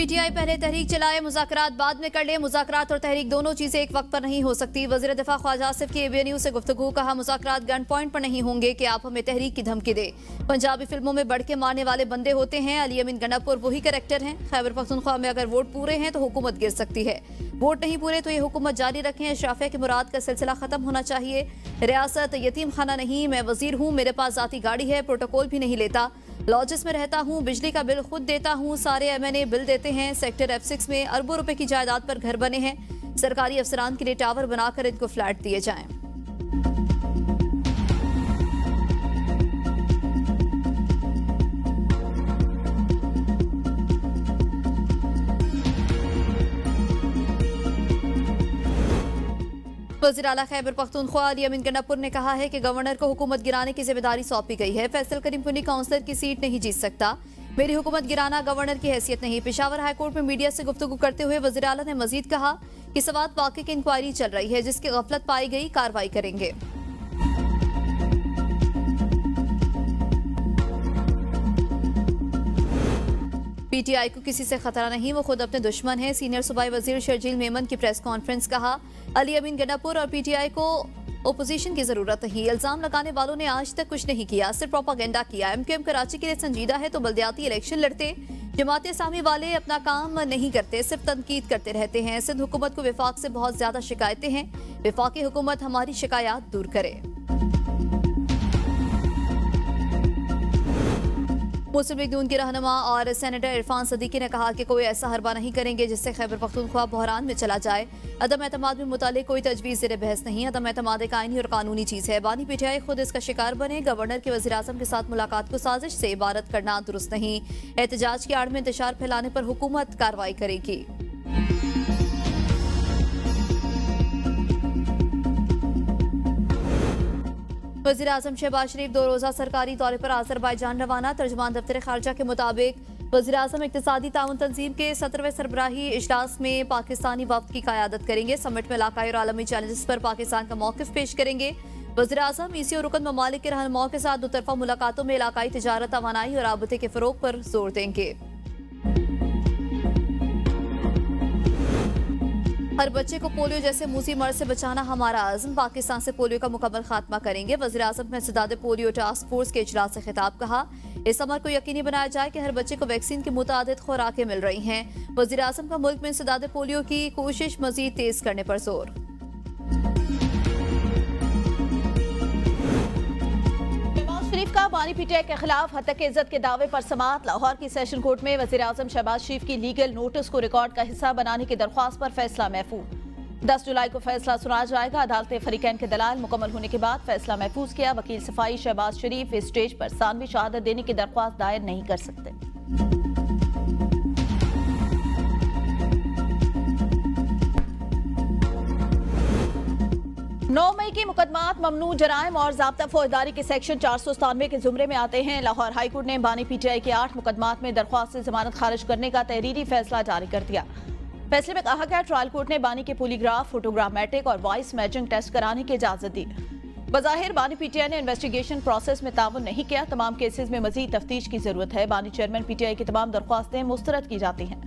PTI पहले तहरीक चलाए, मुज़ाकरात बाद में कर ले। मुज़ाकरात और तहरीक दोनों चीजें एक वक्त पर नहीं हो सकती। वज़ीर दिफा ख्वाजा आसिफ की एबीएन न्यूज़ से गुफ्तगू। कहा, मुज़ाकरात गन पॉइंट पर नहीं होंगे कि आप हमें तहरीक की धमकी दे। पंजाबी फिल्मों में बढ़ के मारने वाले बंदे होते हैं। अली अमीन गंडापुर वही कैरेक्टर हैं। खैबर पख्तूनख्वा में अगर वोट पूरे हैं तो हुकूमत गिर सकती है, वोट नहीं पूरे तो ये हुकूमत जारी रखें। अशराफिया की मुराद का सिलसिला खत्म होना चाहिए। रियासत यतीम खाना नहीं, मैं वजीर हूँ, मेरे पास जाती गाड़ी है, प्रोटोकॉल भी नहीं लेता, लॉजिस में रहता हूँ, बिजली का बिल खुद देता हूँ, सारे एमएनए बिल देते हैं। सेक्टर F6 में अरबों रुपए की जायदाद पर घर बने हैं। सरकारी अफसरान के लिए टावर बनाकर इनको फ्लैट दिए जाएं। वज़ीर आला खैबर पख्तूनख्वा अली अमीन गंडापुर ने कहा है कि गवर्नर को हुकूमत गिराने की जिम्मेदारी सौंपी गई है। फैसल करीम पुनी काउंसलर की सीट नहीं जीत सकता, मेरी हुकूमत गिराना गवर्नर की हैसियत नहीं। पेशावर हाईकोर्ट में मीडिया से गुफ्तगू करते हुए वज़ीर आला ने मजीद कहा कि सवात वाक़े की इंक्वायरी चल रही है, जिसकी गफलत पाई गई कार्रवाई करेंगे। पीटीआई को किसी से खतरा नहीं, वो खुद अपने दुश्मन है। सीनियर सूबाई वजीर शर्जील मेमन की प्रेस कॉन्फ्रेंस। कहा, अली अमीन गंडापुर और पीटीआई को ओपोजिशन की जरूरत नहीं। इल्जाम लगाने वालों ने आज तक कुछ नहीं किया, सिर्फ प्रोपागेंडा किया। एमक्यूएम कराची के लिए संजीदा है तो बल्दियाती इलेक्शन लड़ते। जमात इस्लामी वाले अपना काम नहीं करते, सिर्फ तनकीद करते रहते हैं। सिंध हुकूमत को विफाक से बहुत ज्यादा शिकायतें हैं, विफाकी हुकूमत हमारी शिकायत दूर करे। मुस्लिम लीग नून के रहनुमा और सेनेटर इरफान सदीकी ने कहा कि कोई ऐसा हरबा नहीं करेंगे जिससे खैबर पख्तूनख्वा बहरान में चला जाए। अदम एतमाद में मुतालिक कोई तजवीज़ ज़ेर बहस नहीं। अदम एतमाद एक आईनी और कानूनी चीज़ है। बानी पीटीआई खुद इसका शिकार बने। गवर्नर के वज़ीर आज़म के साथ मुलाकात को साजिश से इबारत करना दुरुस्त नहीं। एहतजाज की आड़ में इंतशार फैलाने पर हुकूमत कार्रवाई करेगी। वज़ीर आज़म शहबाज शरीफ 2 रोज़ा सरकारी दौरे पर आज़रबाईजान रवाना। तर्जुमान दफ्तर खारजा के मुताबिक वज़ीर आज़म इक़्तिसादी ताउन तंजीम के 17वें सरबराही इजलास में पाकिस्तानी वफ़द की क़यादत करेंगे। समिट में इलाकाई और आलमी चैलेंजेस पर पाकिस्तान का मौक़िफ़ पेश करेंगे। वज़ीर आज़म ईसी और रुकन ममालिक के रहनुमाओं के साथ दोतरफ़ा मुलाकातों में इलाकाई तिजारत, तवानाई और राबते के फ़रोग़ पर जोर देंगे। हर बच्चे को पोलियो जैसे मूसी मर्ज से बचाना हमारा आज़म। पाकिस्तान से पोलियो का मुकम्मल खात्मा करेंगे। वज़ीर आज़म ने इंसदाद पोलियो टास्क फोर्स के इजलास से खिताब। कहा, इस अमर को यकीनी बनाया जाए कि हर बच्चे को वैक्सीन की मुतादिद खुराकें मिल रही हैं। वज़ीर आज़म का मुल्क में इंसदाद पोलियो की कोशिश मजीद तेज करने पर जोर। शरीफ का बानी पीटीआई के खिलाफ हत्या इज्जत के दावे पर समाअत। लाहौर की सेशन कोर्ट में वज़ीर आज़म शहबाज शरीफ की लीगल नोटिस को रिकॉर्ड का हिस्सा बनाने की दरख्वास्त पर फैसला महफूज। 10 जुलाई को फैसला सुनाया जाएगा। अदालत फरीकैन के दलाल मुकम्मल होने के बाद फैसला महफूज किया। वकील सफाई शहबाज शरीफ इस स्टेज पर सानवी शहादत देने की दरख्वास्त दायर नहीं कर सकते। 9 मई के मुकदमात ममनू जराइम और ज़ाब्ता फौजदारी के सेक्शन 497 के जुमरे में आते हैं। लाहौर हाईकोर्ट ने बानी पीटीआई के 8 मुकदमात में दरख्वास्त से जमानत खारिज करने का तहरीरी फैसला जारी कर दिया। फैसले में कहा गया, ट्रायल कोर्ट ने बानी के पॉलीग्राफ, फोटोग्रामेट्रिक और वॉइस मैचिंग टेस्ट कराने की इजाजत दी। बज़ाहिर बानी पीटीआई ने इन्वेस्टिगेशन प्रोसेस में ताउन नहीं किया। तमाम केसेस में मजीद तफ्तीश की जरूरत है। बानी चेयरमैन पीटीआई की तमाम दरख्वास्तें मुस्तरद की जाती हैं।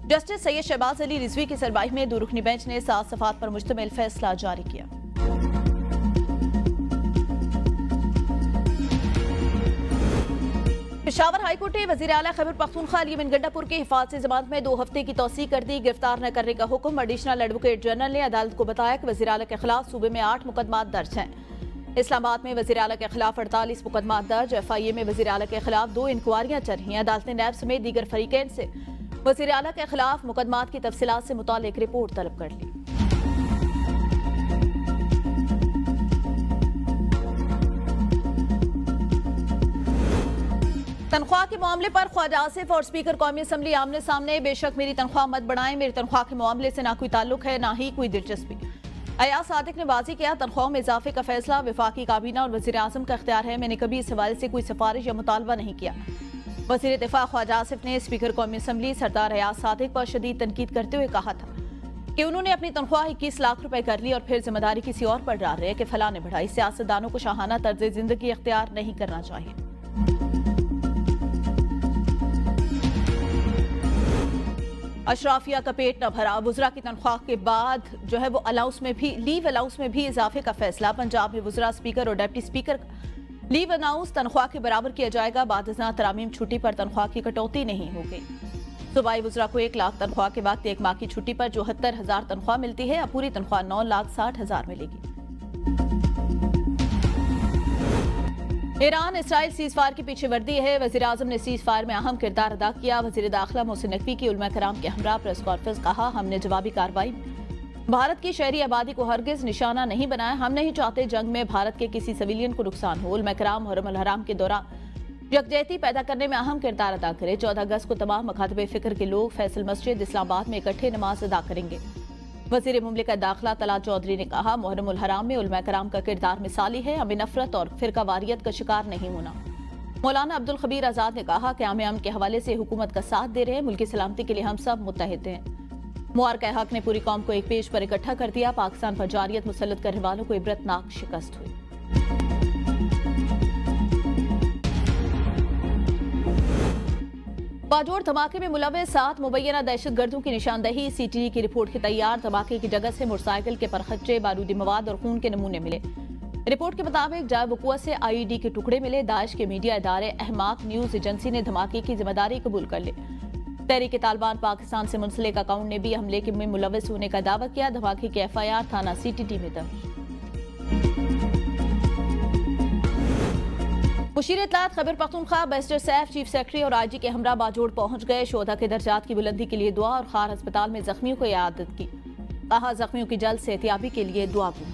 जस्टिस सैयद शहबाज अली रिजवी की सरबराही में 2 रुकनी बेंच ने 7 सफ़ात पर मुश्तमिल फैसला जारी किया। पेशावर हाईकोर्ट ने वज़ीर आला खैबर पख्तूनख्वा अली अमीन गंडापुर की हिफाजत जमानत में 2 हफ्ते की तौसीह कर दी। गिरफ्तार न करने का हुक्म। एडिशनल एडवोकेट जनरल ने अदालत को बताया कि वज़ीर आला के खिलाफ सूबे में 8 मुकदमात दर्ज हैं। इस्लामाबाद में वज़ीर आला के खिलाफ 48 मुकदमात दर्ज। FIA में वज़ीर आला के खिलाफ 2 इंक्वायरियां चल रही हैं। अदालत ने नैब समेत दीगर फरीकैन से वज़ीर आला के खिलाफ मुकदमात की तफसीलात से मुताल्लिक रिपोर्ट तलब कर ली। तनख्वाह के मामले पर ख्वाजा आसिफ और स्पीकर कौमी असम्बली आमने सामने। बेशक मेरी तनख्वाह मत बढ़ाएं, मेरी तनख्वाह के मामले से ना कोई ताल्लुक है, ना ही कोई दिलचस्पी। अयाज सादिक ने वाज़ेह किया, तनख्वाह में इजाफे का फैसला वफाकी काबीना और वज़ीर आज़म का इख्तियार है। मैंने कभी इस हवाले से कोई सिफारिश या मुतालबा नहीं किया। वज़ीर दिफा ख्वाजा आसिफ ने स्पीकर कौमी असम्बली सरदार अयाज सादिक पर शदीद तनकीद करते हुए कहा था कि उन्होंने अपनी तनख्वाह 21 लाख रुपए कर ली और फिर जिम्मेदारी किसी और पर डाल रहे कि फलां ने बढ़ाई। सियासतदानों को शाहाना तर्ज जिंदगी इख्तियार नहीं करना चाहिए। अशराफिया का पेट न भरा, वुज़रा की तनख्वाह के बाद जो है वो अलाउंस में भी लीव अलाउंस में भी इजाफे का फैसला। पंजाब में वुज़रा, स्पीकर और डिप्टी स्पीकर लीव अलाउंस तनख्वाह के बराबर किया जाएगा। बादशाह तरामीम छुट्टी पर तनख्वाह की कटौती नहीं होगी। सूबाई वुज़रा को 1 लाख तनख्वाह के वक्त 1 माह की छुट्टी पर 74,000 तनख्वाह मिलती है। अब पूरी तनख्वाह 9,60,000 मिलेगी। ईरान इसराइल सीज फायर की पीछे वर्दी है। वज़ीर आज़म ने सीज फायर में अहम किरदार अदा किया। वज़ीर दाखिला मोहसिन नकवी की उलमा कराम के हमरा प्रेस कॉन्फ्रेंस, कहा हमने जवाबी कार्रवाई भारत की शहरी आबादी को हरगिज निशाना नहीं बनाया। हम नहीं चाहते जंग में भारत के किसी सिविलियन को नुकसान हो। उलमा कराम हरम अल हराम के दौरान यकजहती पैदा करने में अहम किरदार अदा करे। 14 अगस्त को तमाम मकातबे फिक्र के लोग फैसल मस्जिद इस्लामाबाद में इकट्ठे नमाज अदा करेंगे। वज़ीर मुमलिकत दाखिला तलात चौधरी ने कहा मुहर्रम उल हराम में उलमा कराम का किरदार मिसाली है। हमें नफरत और फिरका वारियत का शिकार नहीं होना। मौलाना अब्दुल खबीर आज़ाद ने कहा कि अमन के हवाले से हुकूमत का साथ दे रहे हैं। मुल्की सलामती के लिए हम सब मुत्तहिद हैं। मुबारक हक ने पूरी कौम को एक पेज पर इकट्ठा कर दिया। पाकिस्तान पर जारियत मुसल्लत करने वालों को इबरतनाक शिकस्त हुई। बाजोड़ धमाके में मुलव्वस 7 मुबैना दहशतगर्दों की निशानदही। सीटीई की रिपोर्ट की तैयार। धमाके की जगह से मोटरसाइकिल के परखच्चे, बारूदी मवाद और खून के नमूने मिले। रिपोर्ट के मुताबिक जाए वक़ुआ से आईईडी के टुकड़े मिले। दाइश के मीडिया इदारे अहमाक न्यूज एजेंसी ने धमाके की जिम्मेदारी कबूल कर ली। तहरीक तालिबान पाकिस्तान से मुंसलिक अकाउंट ने भी हमले में मुलव्वस होने का दावा किया। धमाके की एफआईआर थाना सीटीटी में दर्ज। मुशीर इत्तलात Khyber Pakhtunkhwa barrister Saif chief secretary और आईजी के हमरा बाजोड़ पहुंच गए। शोधा के दर्जात की बुलंदी के लिए दुआ और खार अस्पताल में जख्मियों को इयादत की। कहा जख्मियों की जल्द सेहतियाबी के लिए दुआ की।